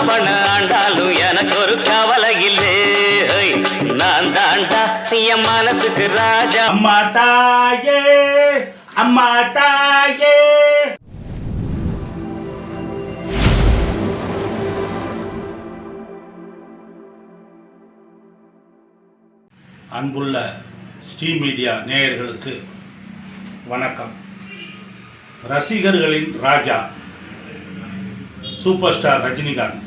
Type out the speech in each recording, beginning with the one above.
ராவண ஆண்டாலும் எனக்கு ஒரு கவலை இல்லை. நான் தாண்டா என் மனசுக்கு ராஜா. அம்மா தாயே, அம்மா தாயே. அன்புள்ள ஸ்ரீ மீடியா நேயர்களுக்கு வணக்கம். ரசிகர்களின் ராஜா சூப்பர் ஸ்டார் ரஜினிகாந்த்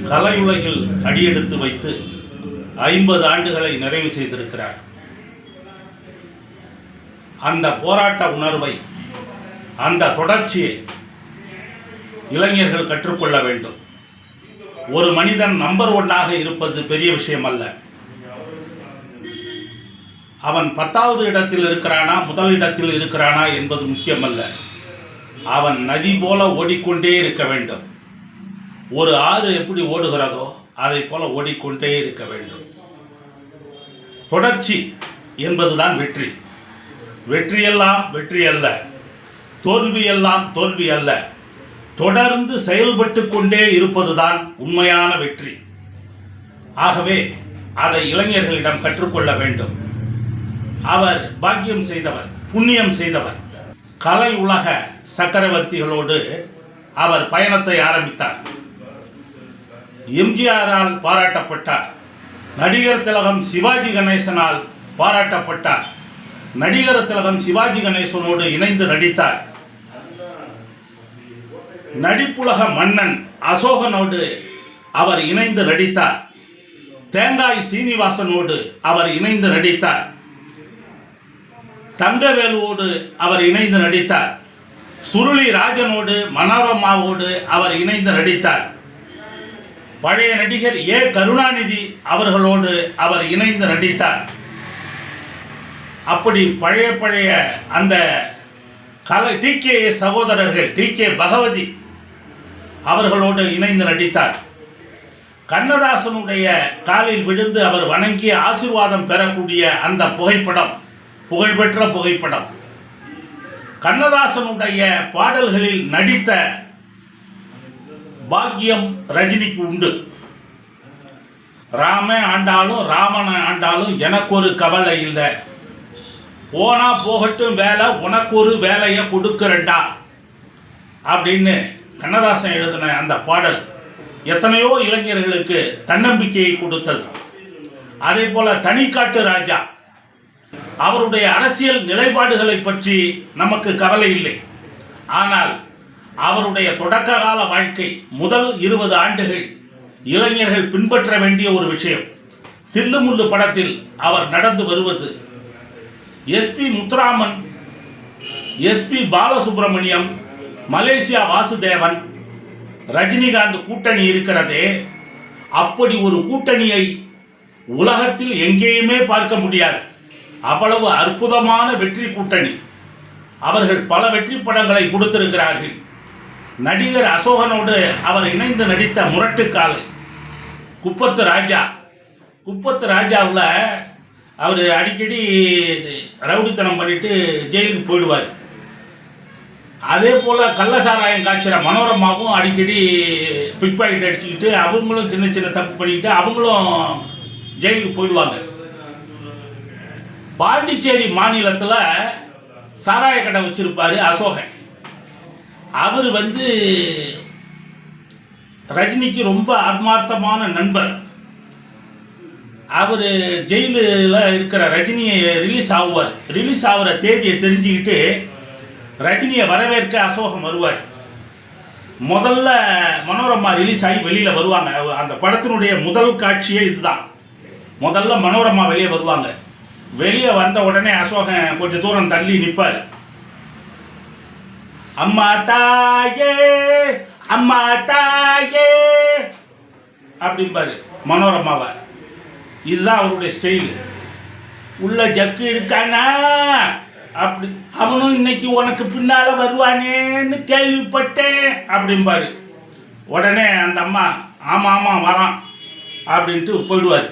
கலையுலகில் அடியெடுத்து வைத்து 50 ஆண்டுகளை நிறைவு செய்திருக்கிறார். அந்த போராட்ட உணர்வை, அந்த தொடர்ச்சியை இளைஞர்கள் கற்றுக்கொள்ள வேண்டும். ஒரு மனிதன் நம்பர் 1 இருப்பது பெரிய விஷயம் அல்ல. அவன் 10வது இடத்தில் இருக்கிறானா, முதல் இடத்தில் இருக்கிறானா என்பது முக்கியமல்ல. அவன் நதி போல ஓடிக்கொண்டே இருக்க வேண்டும். ஒரு ஆறு எப்படி ஓடுகிறதோ அதை போல ஓடிக்கொண்டே இருக்க வேண்டும். தொடர்ச்சி என்பதுதான் வெற்றி. வெற்றியெல்லாம் வெற்றி அல்ல, தோல்வியெல்லாம் தோல்வி அல்ல. தொடர்ந்து செயல்பட்டு கொண்டே இருப்பதுதான் உண்மையான வெற்றி. ஆகவே அதை இளைஞர்களிடம் கற்றுக்கொள்ள வேண்டும். அவர் பாக்கியம் செய்தவர், புண்ணியம் செய்தவர். கலை உலக சக்கரவர்த்திகளோடு அவர் பயணத்தை ஆரம்பித்தார். எம்ஜிஆரால் பாராட்டப்பட்டார். நடிகர் திலகம் சிவாஜி கணேசனால் பாராட்டப்பட்டார். நடிகர் திலகம் சிவாஜி கணேசனோடு இணைந்து நடித்தார். நடிப்புலக மன்னன் அசோகனோடு அவர் இணைந்து நடித்தார். தேங்காய் சீனிவாசனோடு அவர் இணைந்து நடித்தார். தங்கவேலுவோடு அவர் இணைந்து நடித்தார். சுருளி ராஜனோடு, மனோரமாவோடு அவர் இணைந்து நடித்தார். பழைய நடிகர் ஏ கருணாநிதி அவர்களோடு அவர் இணைந்து நடித்தார். அப்படி பழைய அந்த டிகே சகோதரர்கள், டிகே பகவதி அவர்களோடு இணைந்து நடித்தார். கண்ணதாசனுடைய காலில் விழுந்து அவர் வணங்கி ஆசீர்வாதம் பெறக்கூடிய அந்த புகைப்படம் புகழ்பெற்ற புகைப்படம். கண்ணதாசனுடைய பாடல்களில் நடித்த பாக்கியம் ரஜினிக்கு உண்டு. ராம ஆண்டாலும் ராமனை ஆண்டாலும் எனக்கு ஒரு கவலை இல்லை, போனா போகட்டும் வேலை, உனக்கு ஒரு வேலையை கொடுக்குறேன்டா அப்படின்னு கண்ணதாசன் எழுதின அந்த பாடல் எத்தனையோ இளைஞர்களுக்கு தன்னம்பிக்கையை கொடுத்தது. அதே போல தனிக்காட்டு ராஜா, அவருடைய அரசியல் நிலைப்பாடுகளை பற்றி நமக்கு கவலை இல்லை. ஆனால் அவருடைய தொடக்க கால வாழ்க்கை, முதல் 20 ஆண்டுகள் இளைஞர்கள் பின்பற்ற வேண்டிய ஒரு விஷயம். தில்லுமுள்ளு படத்தில் அவர் நடந்து வருவது, எஸ்பி முத்துராமன், எஸ்பி பாலசுப்ரமணியம், மலேசியா வாசுதேவன், ரஜினிகாந்த் கூட்டணி இருக்கிறதே, அப்படி ஒரு கூட்டணியை உலகத்தில் எங்கேயுமே பார்க்க முடியாது. அவ்வளவு அற்புதமான வெற்றி கூட்டணி. அவர்கள் பல வெற்றி படங்களை கொடுத்திருக்கிறார்கள். நடிகர் அசோகனோடு அவர் இணைந்து நடித்த முரட்டுக்கால், குப்பத்து ராஜாவில் அவர் அடிக்கடி ரவுடித்தனம் பண்ணிட்டு ஜெயிலுக்கு போயிடுவார். அதே போல் கள்ளசாராயம் காய்ச்சிற மனோரமாவும் அடிக்கடி பிக் பாக்கெட் அடிச்சுக்கிட்டு அவங்களும் சின்ன சின்ன தப்பு பண்ணிக்கிட்டு அவங்களும் ஜெயிலுக்கு போயிடுவாங்க. பாண்டிச்சேரி மாநிலத்தில் சாராய கடை வச்சிருப்பார் அசோகன். அவர் ரஜினிக்கு ரொம்ப ஆத்மார்த்தமான நண்பர். அவர் ஜெயிலில் இருக்கிற ரஜினியை ரிலீஸ் ஆகிற தேதியை தெரிஞ்சுக்கிட்டு ரஜினியை வரவேற்க அசோகன் வருவார். முதல்ல மனோரமா ரிலீஸ் ஆகி வெளியில் வருவாங்க. அந்த படத்தினுடைய முதல் காட்சியே இதுதான். முதல்ல மனோரமா வெளியே வருவாங்க. வெளியே வந்த உடனே அசோகன் கொஞ்சம் தூரம் தள்ளி நிற்பார். அம்மா தாயே, அம்மா தாயே அப்படிம்பாரு மனோரமாவை. இதுதான் அவருடைய ஸ்டைலு. உள்ள ஜக்கு இருக்கானா அப்படி, அவனும் இன்னைக்கு உனக்கு பின்னால் வருவானேன்னு கேள்விப்பட்டேன் அப்படிம்பாரு. உடனே அந்த அம்மா ஆமாம் வரான் அப்படின்ட்டு போயிடுவார்.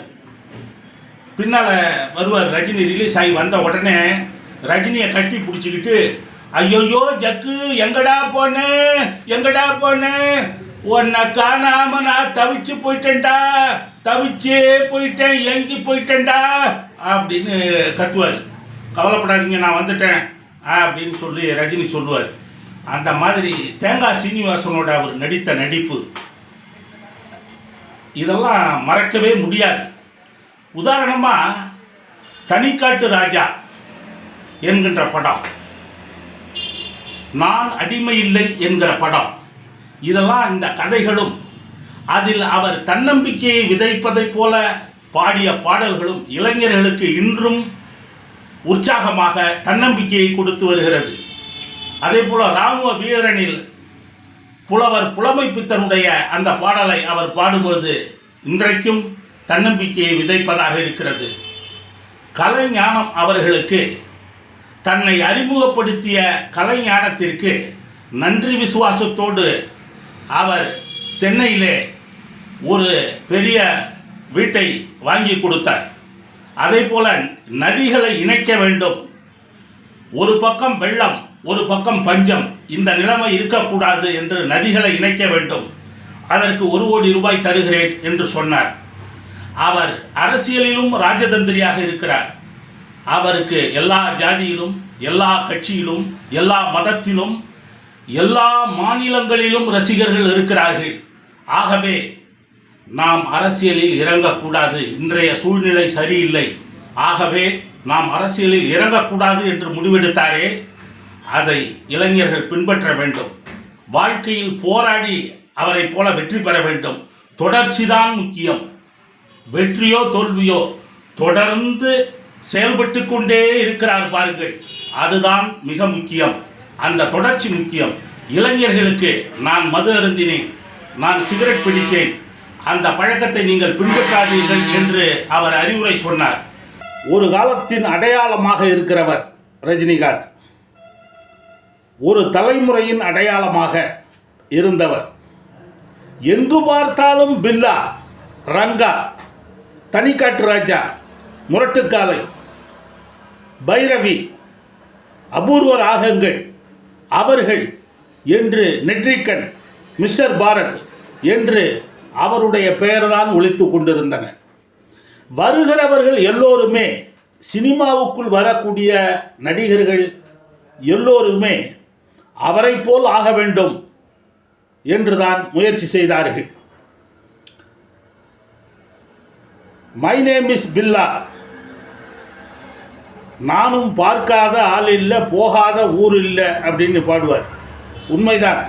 பின்னால் வருவார். ரஜினி ரிலீஸ் ஆகி வந்த உடனே ரஜினியை கட்டி பிடிச்சிக்கிட்டு, ஐயோயோ ஜக்கு எங்கடா போனே உன்னை காணாம நான் தவிச்சு போயிட்டேன்டா, தவிச்சே போயிட்டேன், ஏங்கி போயிட்டேன்டா அப்படின்னு கத்துவார். கவலைப்படாதீங்க நான் வந்துட்டேன் அப்படின்னு சொல்லி ரஜினி சொல்லுவார். அந்த மாதிரி தேங்காய் சீனிவாசனோட அவர் நடித்த நடிப்பு இதெல்லாம் மறக்கவே முடியாது. உதாரணமாக தனிக்காட்டு ராஜா என்கின்ற படம், நான் அடிமை இல்லை என்கிற படம், இதெல்லாம் இந்த கதைகளும் அதில் அவர் தன்னம்பிக்கையை விதைப்பதைப் போல பாடிய பாடல்களும் இளைஞர்களுக்கு இன்றும் உற்சாகமாக தன்னம்பிக்கையை கொடுத்து வருகிறது. அதே போல் இராணுவ வீரனில் புலவர் புலமை பித்தனுடைய அந்த பாடலை அவர் பாடும்போது இன்றைக்கும் தன்னம்பிக்கையை விதைப்பதாக இருக்கிறது. கலைஞானம் அவர்களுக்கு தன்னை அறிமுகப்படுத்திய கலைஞானத்திற்கு நன்றி விசுவாசத்தோடு அவர் சென்னையிலே ஒரு பெரிய வீட்டை வாங்கி கொடுத்தார். அதே போல நதிகளை இணைக்க வேண்டும், ஒரு பக்கம் வெள்ளம் ஒரு பக்கம் பஞ்சம், இந்த நிலைமை இருக்கக்கூடாது என்று நதிகளை இணைக்க வேண்டும், அதற்கு 1 கோடி ரூபாய் தருகிறேன் என்று சொன்னார். அவர் அரசியலிலும் ராஜதந்திரியாக இருக்கிறார். அவருக்கு எல்லா ஜாதியிலும் எல்லா கட்சியிலும் எல்லா மதத்திலும் எல்லா மாநிலங்களிலும் ரசிகர்கள் இருக்கிறார்கள். ஆகவே நாம் அரசியலில் இறங்கக்கூடாது, இன்றைய சூழ்நிலை சரியில்லை, ஆகவே நாம் அரசியலில் இறங்கக்கூடாது என்று முடிவெடுத்தாரே, அதை இளைஞர்கள் பின்பற்ற வேண்டும். வாழ்க்கையில் போராடி அவரை போல வெற்றி பெற வேண்டும். தொடர்ச்சிதான் முக்கியம். வெற்றியோ தோல்வியோ தொடர்ந்து செயல்பட்டு கொண்டே இருக்கிறார் பாருங்கள், அதுதான் மிக முக்கியம். அந்த தொடர்ச்சி முக்கியம். இளைஞர்களுக்கு நான் மது அருந்தினேன், நான் சிகரெட் பிடித்தேன், அந்த பழக்கத்தை நீங்கள் பின்பற்றாதீர்கள் என்று அவர் அறிவுரை சொன்னார். ஒரு காலத்தின் அடையாளமாக இருக்கிறவர் ரஜினிகாந்த், ஒரு தலைமுறையின் அடையாளமாக இருந்தவர். எங்கு பார்த்தாலும் பில்லா, ரங்கா, தனிக்காட்டு ராஜா, முரட்டுக்காலை, பைரவி, அபூர்வ ராகங்கள், அவர்கள் என்று நெற்றிக்கண், மிஸ்டர் பாரத் என்று அவருடைய பெயர்தான் ஒலித்து கொண்டிருந்தன. வருகிறவர்கள் எல்லோருமே, சினிமாவுக்குள் வரக்கூடிய நடிகர்கள் எல்லோருமே அவரை போல் ஆக வேண்டும் என்றுதான் முயற்சி செய்தார்கள். மை நேம் இஸ் பில்லா, நானும் பார்க்காத ஆள் இல்லை, போகாத ஊர் இல்லை அப்படின்னு பாடுவார். உண்மைதான்.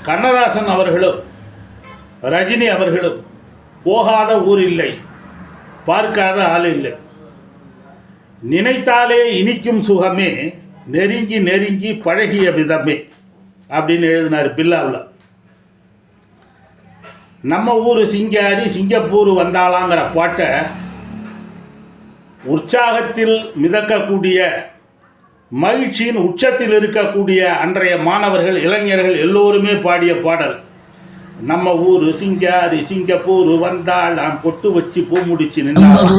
கண்ணதாசன் அவர்களும் ரஜினி அவர்களும் போகாத ஊர் இல்லை, பார்க்காத ஆள் இல்லை. நினைத்தாலே இனிக்கும் சுகமே, நெருங்கி நெருங்கி பழகிய விதமே அப்படின்னு எழுதினார் பில்லாவில். நம்ம ஊர் சிங்காரி சிங்கப்பூர் வந்தாலாங்கிற பாட்டை உற்சாகத்தில் மிதக்கக்கூடிய, மகிழ்ச்சியின் உச்சத்தில் இருக்கக்கூடிய அன்றைய மாணவர்கள் இளைஞர்கள் எல்லோருமே பாடிய பாடல். நம்ம ஊர் சிங்காரி சிங்கப்பூர் வந்தால் நான் பொட்டு வச்சு பூ முடிச்சு நின்றால்.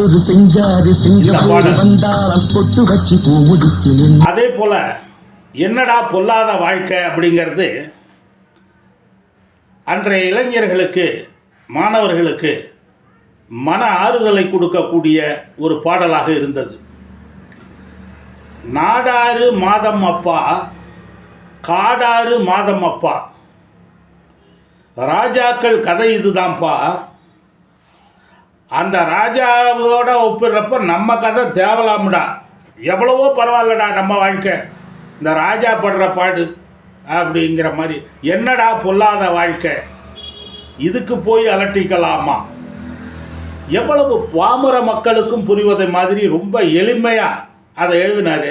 அதே போல என்னடா பொல்லாத வாழ்க்கை அப்படிங்கிறது அன்றைய இளைஞர்களுக்கு மாணவர்களுக்கு மன ஆறுதலை கொடுக்கக்கூடிய ஒரு பாடலாக இருந்தது. நாடாறு மாதம் அப்பா, காடாறு மாதம் அப்பா, ராஜாக்கள் கதை இதுதான்ப்பா. அந்த ராஜாவோட ஒப்பிடுறப்ப நம்ம கதை தேவலாம்டா, எவ்வளவோ பரவாயில்லடா நம்ம வாழ்க்கை, இந்த ராஜா படுற பாடு அப்படிங்கிற மாதிரி. என்னடா பொல்லாத வாழ்க்கை, இதுக்கு போய் அலட்டிக்கலாமா? எவ்வளவு பாமர மக்களுக்கும் புரிவதை மாதிரி ரொம்ப எளிமையாக அதை எழுதினார்.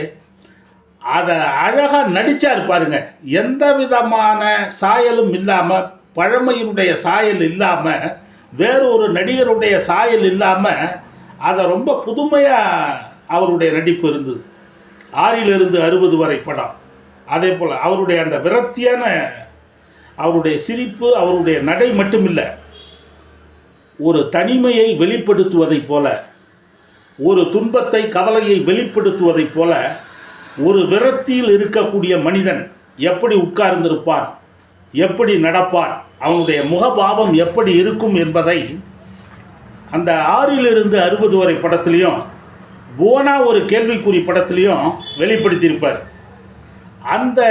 அதை அழகாக நடித்தார் பாருங்க. எந்த விதமான சாயலும் இல்லாமல், பழமையினுடைய சாயல் இல்லாமல், வேறொரு நடிகருடைய சாயல் இல்லாமல், அதை ரொம்ப புதுமையாக அவருடைய நடிப்பு இருந்தது. 6 to 60 வரை படம். அதே போல் அவருடைய அந்த விரக்தியான அவருடைய சிரிப்பு, அவருடைய நடை மட்டுமில்லை, ஒரு தனிமையை வெளிப்படுத்துவதைப் போல, ஒரு துன்பத்தை கவலையை வெளிப்படுத்துவதைப் போல, ஒரு விரக்தியில் இருக்கக்கூடிய மனிதன் எப்படி உட்கார்ந்திருப்பான், எப்படி நடப்பான் அவனுடைய முகபாவம் எப்படி இருக்கும் என்பதை அந்த 6லிருந்து 60 வரை படத்துலையும் புவனா ஒரு கேள்விக்குறி படத்துலையும் வெளிப்படுத்தியிருப்பார். அந்த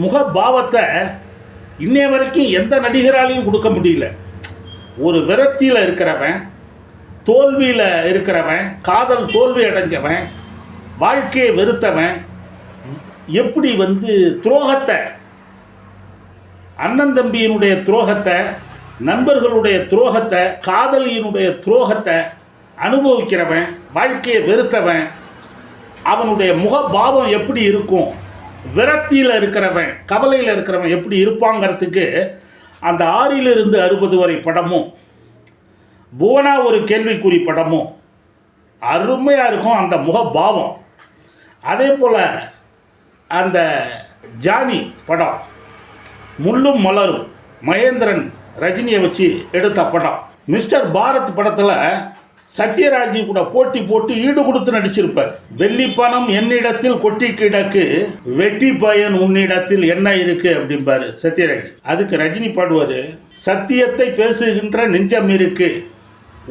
முகபாவத்தை இன்னைய வரைக்கும் எந்த நடிகராலையும் கொடுக்க முடியல. ஒரு விரக்தியில் இருக்கிறவன், தோல்வியில் இருக்கிறவன், காதல் தோல்வி அடைஞ்சவன், வாழ்க்கையை வெறுத்தவன் எப்படி துரோகத்தை, அண்ணன் தம்பியினுடைய துரோகத்தை, நண்பர்களுடைய துரோகத்தை, காதலியினுடைய துரோகத்தை அனுபவிக்கிறவன், வாழ்க்கையை வெறுத்தவன், அவனுடைய முகபாவம் எப்படி இருக்கும், விரக்தியில் இருக்கிறவன், கவலையில் இருக்கிறவன் எப்படி இருப்பாங்கிறதுக்கு அந்த 6லிருந்து 60 வரை படமும் புவனா ஒரு கேள்விக்குறி படமும் அருமையாக இருக்கும் அந்த முகபாவம். அதே போல் அந்த ஜானி படம் முள்ளும் மலரும் மகேந்திரன் ரஜினியை வச்சு எடுத்த படம். மிஸ்டர் பாரத் படத்தில் சத்யராஜ் கூட போட்டி போட்டு ஈடு கொடுத்து நடிச்சிருப்பார். வெள்ளி பணம் என்னிடத்தில் கொட்டி கிடக்கு, வெட்டி பயன் உன்னிடத்தில் என்ன இருக்கு அப்படிம்பாரு சத்யராஜ். அதுக்கு ரஜினி பாடுவார், சத்தியத்தை பேசுகின்ற நெஞ்சம் இருக்கு,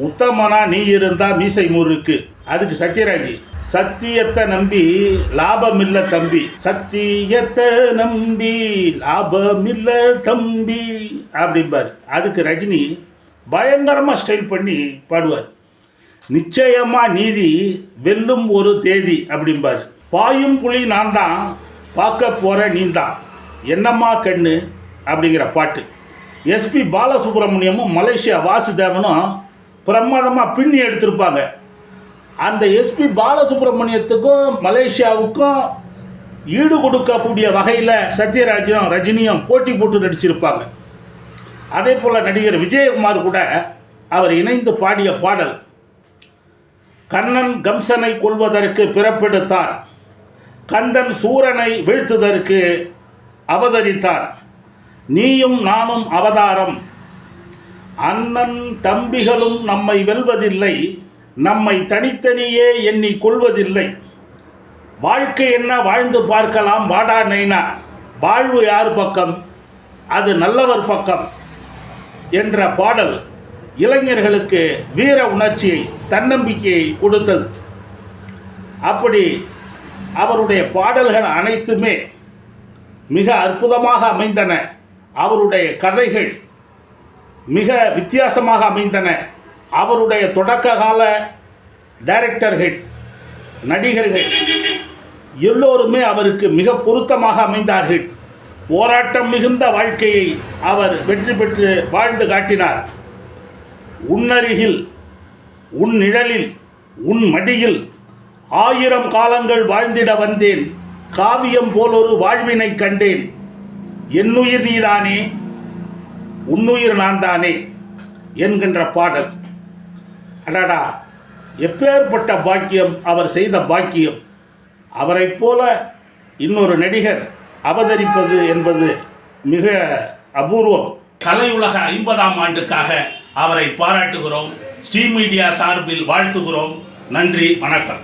உத்தமனா நீ இருந்தா மீசை முறுக்கு. அதுக்கு சத்யராஜ், சத்தியத்தை நம்பி லாபமில்ல தம்பி, சத்தியத்தை நம்பி லாபமில்ல தம்பி அப்படிம்பார். அதுக்கு ரஜினி பயங்கரமாக ஸ்டைல் பண்ணி பாடுவார், நிச்சயமா நீதி வெல்லும் ஒரு தேதி அப்படிம்பார். பாயும் புலி நான் தான், பார்க்க போகிற நீ தான், என்னம்மா கண்ணு அப்படிங்கிற பாட்டு. எஸ்பி பாலசுப்ரமணியமும் மலேசியா வாசுதேவனும் பிரமாதமாக பின்னி எடுத்திருப்பாங்க. அந்த எஸ்பி பாலசுப்ரமணியத்துக்கும் மலேசியாவுக்கும் ஈடு கொடுக்கக்கூடிய வகையில் சத்யராஜும் ரஜினியும் போட்டி போட்டு நடிச்சிருப்பாங்க. அதே போல் நடிகர் விஜயகுமார் கூட அவர் இணைந்து பாடிய பாடல், கண்ணன் கம்சனை கொல்வதற்கு பிறப்பெடுத்தார், கந்தன் சூரனை வீழ்த்துவதற்கு அவதரித்தார், நீயும் நானும் அவதாரம், அண்ணன் தம்பிகளும் நம்மை வெல்வதில்லை, நம்மை தனித்தனியே எண்ணி கொள்வதில்லை, வாழ்க்கை என்ன வாழ்ந்து பார்க்கலாம் வாடா நைனா, வாழ்வு யார் பக்கம் அது நல்லவர் பக்கம் என்ற பாடல் இளைஞர்களுக்கு வீர உணர்ச்சியை, தன்னம்பிக்கையை கொடுத்தது. அப்படி அவருடைய பாடல்கள் அனைத்துமே மிக அற்புதமாக அமைந்தன. அவருடைய கதைகள் மிக வித்தியாசமாக அமைந்தன. அவருடைய தொடக்க கால டைரக்டர்கள், நடிகர்கள் எல்லோருமே அவருக்கு மிக பொருத்தமாக அமைந்தார்கள். போராட்டம் மிகுந்த வாழ்க்கையை அவர் வெற்றி பெற்று வாழ்ந்து காட்டினார். உன்னருகில், உன் நிழலில், உன் மடியில் 1000 காலங்கள் வாழ்ந்திட வந்தேன், காவியம் போலொரு வாழ்வினை கண்டேன், என்னுயிர் நீதானே உன்னுயிர் நான் தானே என்கின்ற பாடல். அடாடா, எப்பேற்பட்ட பாக்கியம் அவர் செய்த பாக்கியம். அவரைப் போல இன்னொரு நடிகர் அவதரிப்பது என்பது மிக அபூர்வம். கலையுலக 50ஆம் ஆண்டுக்காக அவரை பாராட்டுகிறோம். ஸ்ரீ மீடியா சார்பில் வாழ்த்துகிறோம். நன்றி, வணக்கம்.